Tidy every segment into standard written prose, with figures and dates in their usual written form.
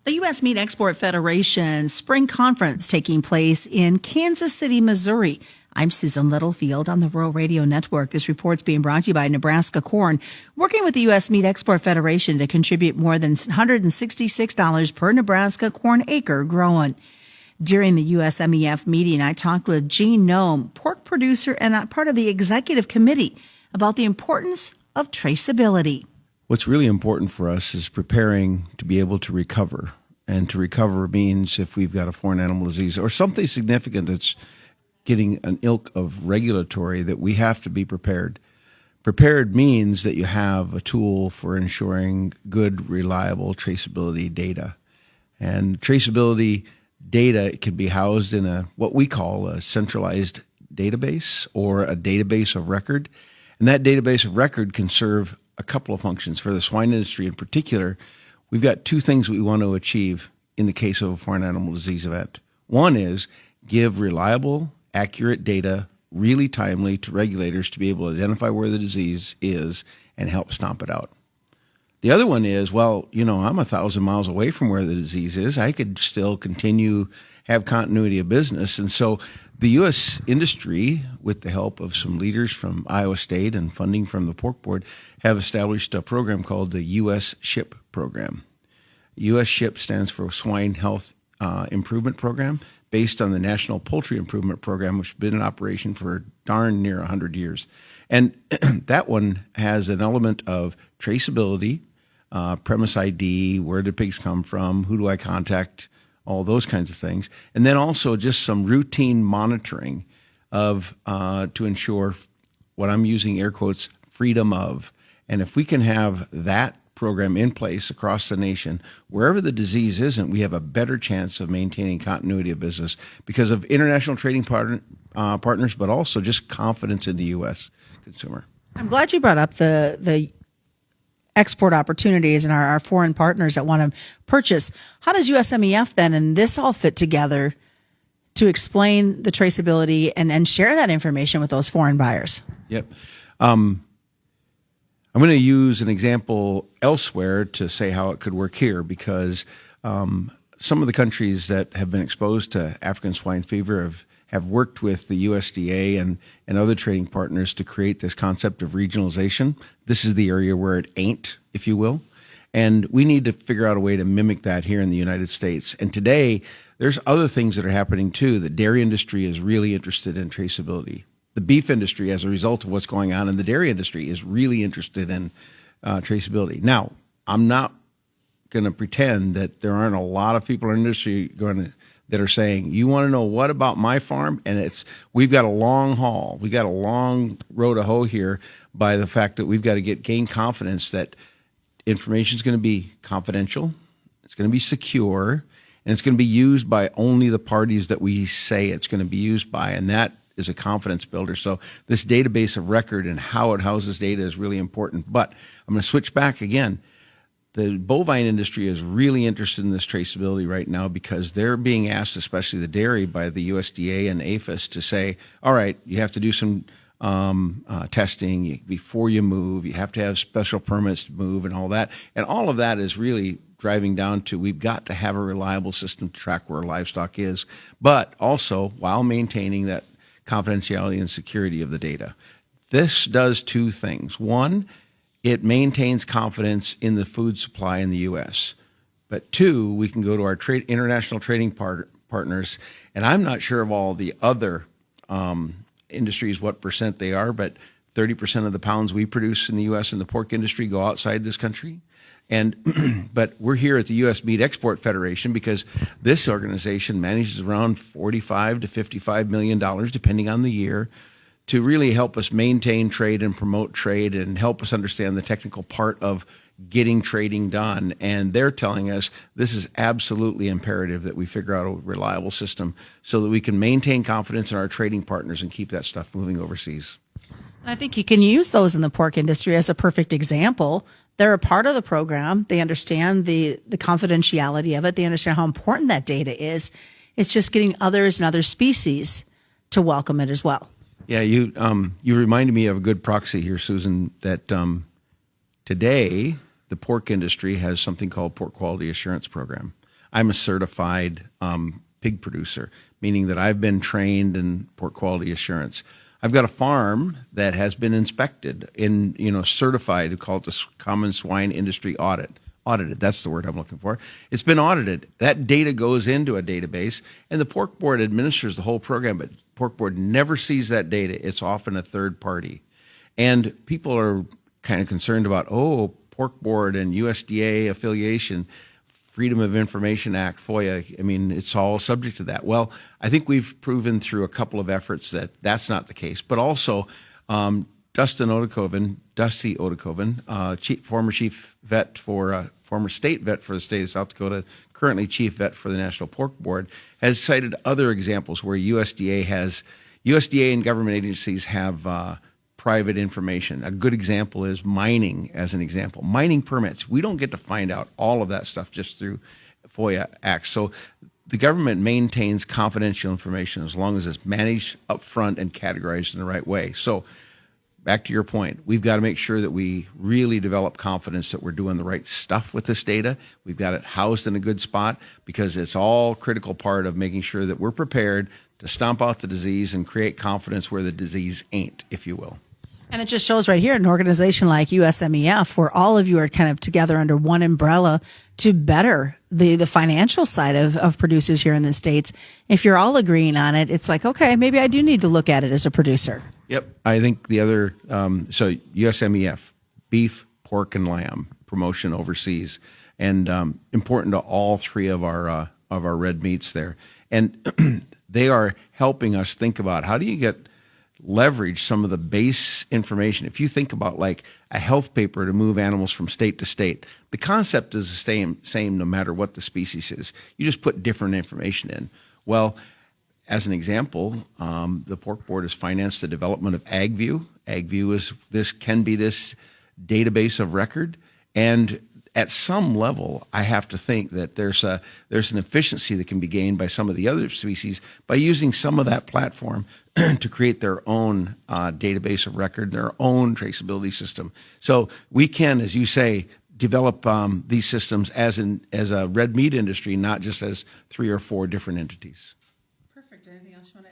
The U.S. Meat Export Federation Spring Conference taking place in Kansas City, Missouri. I'm Susan Littlefield on the Rural Radio Network. This report's being brought to you by Nebraska Corn, working with the U.S. Meat Export Federation to contribute more than $166 per Nebraska corn acre grown. During the USMEF meeting, I talked with Gene Noem, pork producer and part of the executive committee, about the importance of traceability. What's really important for us is preparing to be able to recover. And to recover means if we've got a foreign animal disease or something significant that's getting an ilk of regulatory, that we have to be prepared. Prepared means that you have a tool for ensuring good, reliable traceability data. And traceability data can be housed in what we call a centralized database or a database of record. And that database of record can serve a couple of functions. For the swine industry in particular, we've got two things we want to achieve in the case of a foreign animal disease event. One is give reliable, accurate data, really timely, to regulators to be able to identify where the disease is and help stomp it out. The other one is, I'm 1,000 miles away from where the disease is. I could still have continuity of business. And so the U.S. industry, with the help of some leaders from Iowa State and funding from the Pork Board, have established a program called the U.S. SHIP program. U.S. SHIP stands for Swine Health Improvement Program, based on the National Poultry Improvement Program, which has been in operation for darn near 100 years. And that one has an element of traceability, premise ID, where did pigs come from, who do I contact, all those kinds of things. And then also just some routine monitoring of to ensure what I'm using air quotes, freedom of. And if we can have that program in place across the nation, wherever the disease isn't, we have a better chance of maintaining continuity of business because of international trading partners, but also just confidence in the U.S. consumer. I'm glad you brought up the export opportunities and our foreign partners that want to purchase. How does USMEF then and this all fit together to explain the traceability and share that information with those foreign buyers? Yep. I'm going to use an example elsewhere to say how it could work here because some of the countries that have been exposed to African swine fever have worked with the USDA and other trading partners to create this concept of regionalization. This is the area where it ain't, if you will. And we need to figure out a way to mimic that here in the United States. And today, there's other things that are happening too. The dairy industry is really interested in traceability. The beef industry, as a result of what's going on in the dairy industry, is really interested in traceability. Now, I'm not going to pretend that there aren't a lot of people in the industry that are saying, you want to know what about my farm? And we've got a long haul. We've got a long road to hoe here by the fact that we've got to gain confidence that information is going to be confidential, it's going to be secure, and it's going to be used by only the parties that we say it's going to be used by. And that is a confidence builder. So this database of record and how it houses data is really important. But I'm going to switch back again. The bovine industry is really interested in this traceability right now because they're being asked, especially the dairy, by the USDA and APHIS to say, all right, you have to do some testing before you move. You have to have special permits to move and all that. And all of that is really driving down to we've got to have a reliable system to track where livestock is, but also while maintaining that confidentiality and security of the data. This does two things. One, it maintains confidence in the food supply in the U.S. But two, we can go to our international trading partners, and I'm not sure of all the other industries, what percent they are, but 30% of the pounds we produce in the U.S. in the pork industry go outside this country. And but we're here at the U.S. Meat Export Federation because this organization manages around $45 to $55 million, depending on the year, to really help us maintain trade and promote trade and help us understand the technical part of getting trading done. And they're telling us this is absolutely imperative that we figure out a reliable system so that we can maintain confidence in our trading partners and keep that stuff moving overseas. I think you can use those in the pork industry as a perfect example. They're a part of the program. They understand the confidentiality of it. They understand how important that data is. It's just getting others and other species to welcome it as well. Yeah, you reminded me of a good proxy here, Susan, that today the pork industry has something called Pork Quality Assurance Program. I'm a certified pig producer, meaning that I've been trained in pork quality assurance. I've got a farm that has been inspected in, certified. We call it the Common Swine Industry Audit. Audited, that's the word I'm looking for. It's been audited. That data goes into a database, and the Pork Board administers the whole program, but Pork Board never sees that data. It's often a third party. And people are kind of concerned about, Pork Board and USDA affiliation, Freedom of Information Act, FOIA, it's all subject to that. Well, I think we've proven through a couple of efforts that that's not the case. But also, Dusty Odakoven, former chief vet former state vet for the state of South Dakota, currently chief vet for the National Pork Board, has cited other examples where USDA and government agencies have private information. A good example is mining, as an example. Mining permits. We don't get to find out all of that stuff just through FOIA acts. So the government maintains confidential information as long as it's managed up front and categorized in the right way. So back to your point, we've got to make sure that we really develop confidence that we're doing the right stuff with this data. We've got it housed in a good spot because it's all critical part of making sure that we're prepared to stomp out the disease and create confidence where the disease ain't, if you will. And it just shows right here, an organization like USMEF, where all of you are kind of together under one umbrella to better the financial side of producers here in the States. If you're all agreeing on it, it's like, okay, maybe I do need to look at it as a producer. Yep. I think the other, so USMEF, beef, pork, and lamb promotion overseas, and important to all three of our red meats there. And they are helping us think about how do you leverage some of the base information. If you think about like a health paper to move animals from state to state, the concept is the same no matter what the species is. You just put different information in. Well, as an example, the Pork Board has financed the development of AgView. AgView can be this database of record, and at some level, I have to think that there's an efficiency that can be gained by some of the other species by using some of that platform to create their own database of record, their own traceability system. So we can, as you say, develop these systems as a red meat industry, not just as 3 or 4 different entities. Perfect. Anything else you want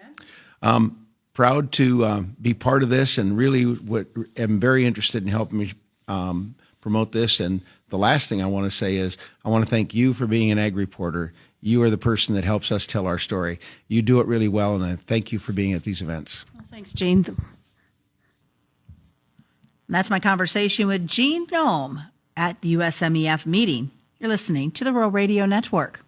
to add? Proud to be part of this, and really am very interested in helping me promote this. And the last thing I want to say is I want to thank you for being an ag reporter. You are the person that helps us tell our story. You do it really well, and I thank you for being at these events. Well, thanks, Gene. That's my conversation with Gene Noem at the USMEF meeting. You're listening to the Rural Radio Network.